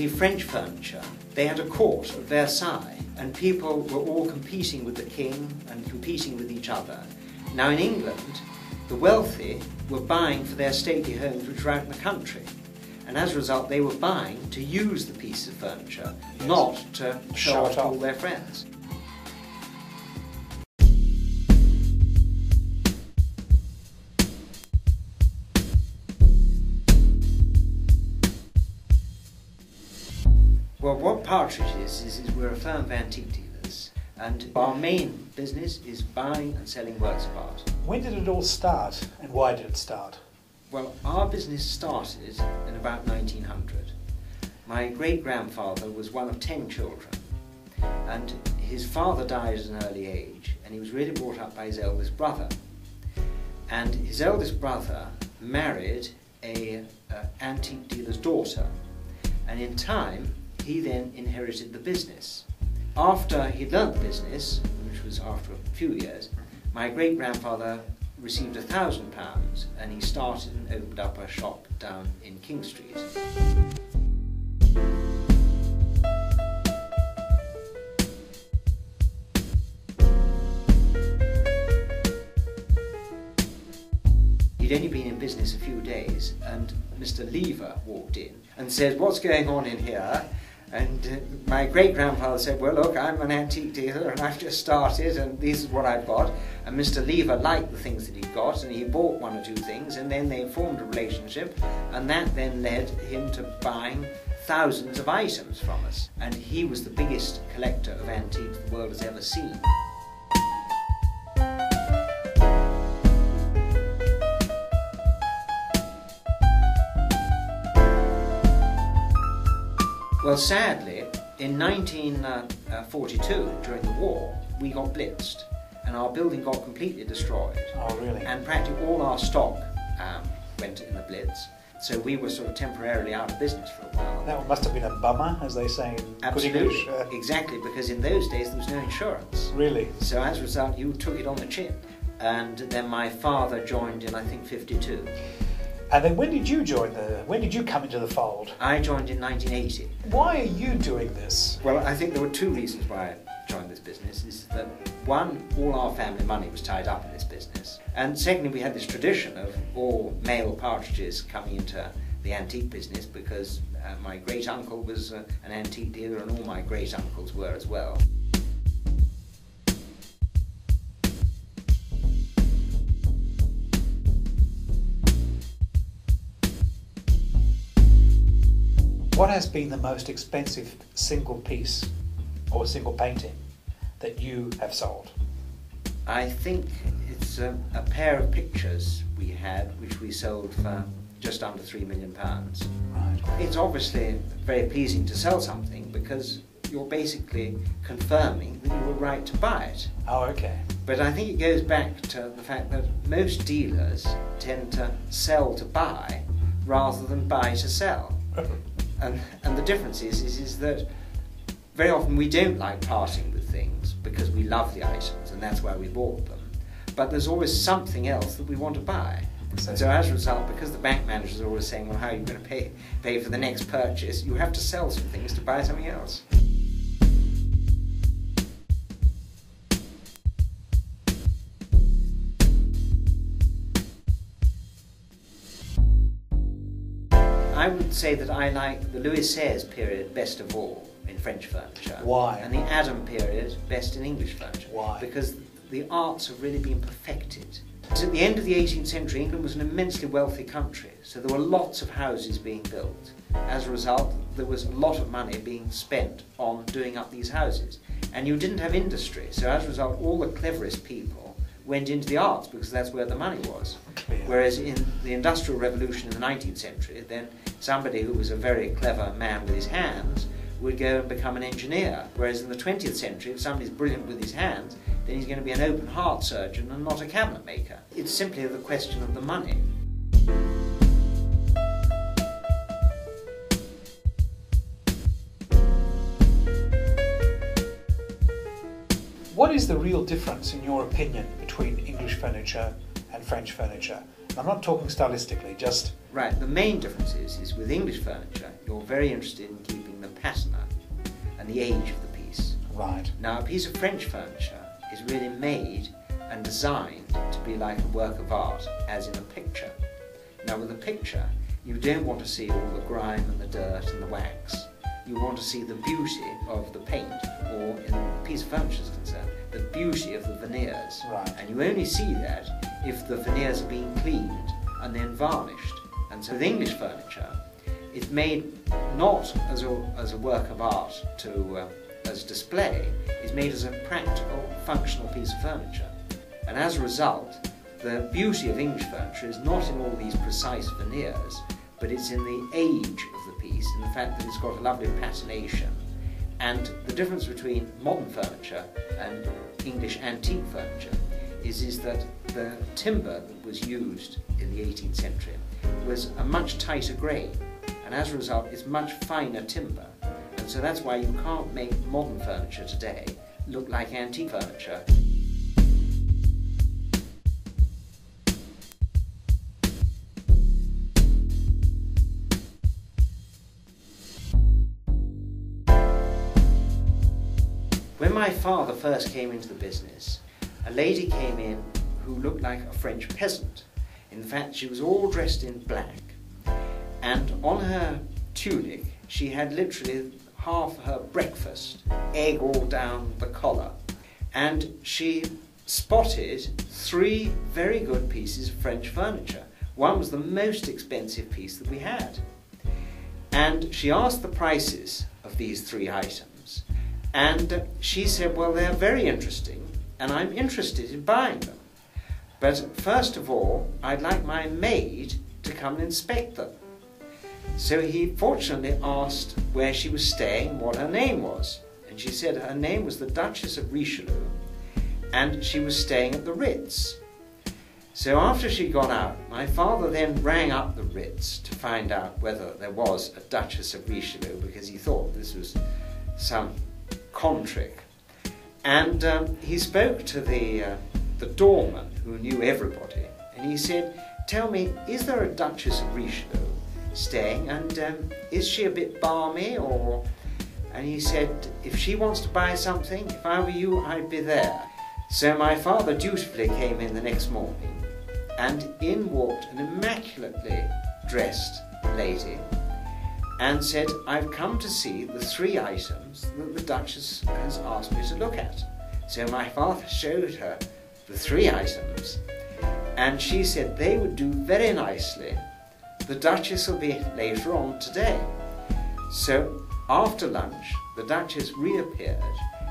see, French furniture, they had a court at Versailles, and people were all competing with the king and competing with each other. Now in England, the wealthy were buying for their stately homes which were out in the country. And as a result, they were buying to use the piece of furniture, yes, not to show off to all their friends. Well, what Patridge is we're a firm of antique dealers, and our main business is buying and selling works of art. When did it all start, and why did it start? Well, our business started in about 1900. My great-grandfather was one of 10 children, and his father died at an early age, and he was really brought up by his eldest brother. And his eldest brother married an antique dealer's daughter, and in time he then inherited the business. After he'd learnt the business, which was after a few years, my great-grandfather received £1,000 and he started and opened up a shop down in King Street. He'd only been in business a few days, and Mr. Lever walked in and said, "What's going on in here?" And my great-grandfather said, "Well, look, I'm an antique dealer and I've just started and this is what I've got." And Mr. Lever liked the things that he'd got and he bought one or two things, and then they formed a relationship, and that then led him to buying thousands of items from us. And he was the biggest collector of antiques the world has ever seen. Well, sadly, in 1942, during the war, we got blitzed, and our building got completely destroyed. Oh, really? And practically all our stock went in the blitz, so we were sort of temporarily out of business for a while. That must have been a bummer, as they say in good English. Exactly, because in those days there was no insurance. Really? So as a result, you took it on the chin. And then my father joined in, I think, 52. And then when did you come into the fold? I joined in 1980. Why are you doing this? Well, I think there were two reasons why I joined this business. Is that one, all our family money was tied up in this business. And secondly, we had this tradition of all male Patridges coming into the antique business because my great-uncle was an antique dealer and all my great-uncles were as well. What has been the most expensive single piece or single painting that you have sold? I think it's a pair of pictures we had, which we sold for just under £3 million. Right. It's obviously very pleasing to sell something because you're basically confirming that you were right to buy it. Oh, okay. But I think it goes back to the fact that most dealers tend to sell to buy rather than buy to sell. And the difference is that very often we don't like parting with things because we love the items and that's why we bought them. But there's always something else that we want to buy. And so as a result, because the bank managers are always saying, well, how are you going to pay for the next purchase, you have to sell some things to buy something else. I would say that I like the Louis XVI period best of all in French furniture. Why? And the Adam period best in English furniture. Why? Because the arts have really been perfected. So at the end of the 18th century, England was an immensely wealthy country, so there were lots of houses being built. As a result, there was a lot of money being spent on doing up these houses. And you didn't have industry, so as a result, all the cleverest people went into the arts because that's where the money was. Clear. Whereas in the Industrial Revolution in the 19th century, then somebody who was a very clever man with his hands would go and become an engineer. Whereas in the 20th century, if somebody's brilliant with his hands, then he's going to be an open heart surgeon and not a cabinet maker. It's simply the question of the money. What is the real difference, in your opinion, between English furniture and French furniture? And I'm not talking stylistically, just... Right, the main difference is with English furniture, you're very interested in keeping patina and the age of the piece. Right. Now, a piece of French furniture is really made and designed to be like a work of art, as in a picture. Now, with a picture, you don't want to see all the grime and the dirt and the wax. You want to see the beauty of the paint, or in a piece of furniture is concerned, the beauty of the veneers. Right. And you only see that if the veneers are being cleaned and then varnished. And so with English furniture, it's made not as a work of art as display, it's made as a practical, functional piece of furniture. And as a result, the beauty of English furniture is not in all these precise veneers, but it's in the age of the piece, in the fact that it's got a lovely patination. And the difference between modern furniture and English antique furniture is that the timber that was used in the 18th century was a much tighter grain, and as a result it's much finer timber. And so that's why you can't make modern furniture today look like antique furniture. When my father first came into the business, a lady came in who looked like a French peasant. In fact, she was all dressed in black, and on her tunic she had literally half her breakfast, egg all down the collar, and she spotted 3 very good pieces of French furniture. One was the most expensive piece that we had, and she asked the prices of these 3 items, and she said, well, they're very interesting and I'm interested in buying them, but first of all I'd like my maid to come and inspect them. So he fortunately asked where she was staying, what her name was, and she said her name was the Duchess of Richelieu and she was staying at the Ritz. So after she got out, my father then rang up the Ritz to find out whether there was a Duchess of Richelieu, because he thought this was some con trick. And he spoke to the doorman, who knew everybody, and he said, tell me, is there a Duchess of Richelieu staying, and is she a bit balmy, or... And he said, if she wants to buy something, if I were you, I'd be there. So my father dutifully came in the next morning, and in walked an immaculately dressed lady and said, I've come to see the 3 items that the Duchess has asked me to look at. So my father showed her the 3 items, and she said they would do very nicely. The Duchess will be later on today. So after lunch, the Duchess reappeared,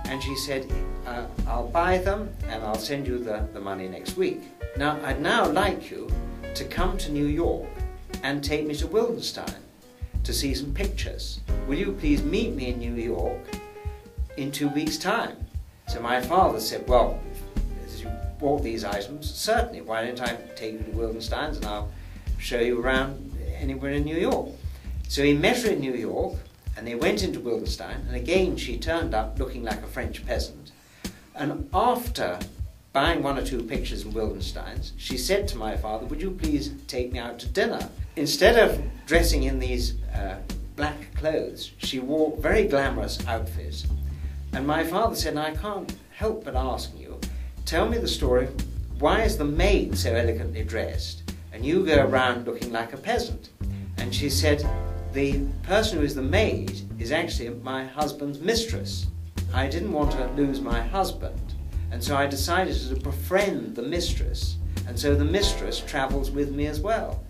and she said, I'll buy them and I'll send you the money next week. Now, I'd now like you to come to New York and take me to Wildenstein to see some pictures. Will you please meet me in New York in 2 weeks' time? So my father said, well, as you bought these items, certainly, why don't I take you to Wildenstein's and I'll show you around anywhere in New York. So he met her in New York, and they went into Wildenstein, and again she turned up looking like a French peasant. And after buying 1 or 2 pictures in Wildenstein's, she said to my father, would you please take me out to dinner? Instead of dressing in these black clothes, she wore very glamorous outfits. And my father said, I can't help but asking you, tell me the story, why is the maid so elegantly dressed and you go around looking like a peasant? And she said, the person who is the maid is actually my husband's mistress. I didn't want to lose my husband, and so I decided to befriend the mistress, and so the mistress travels with me as well.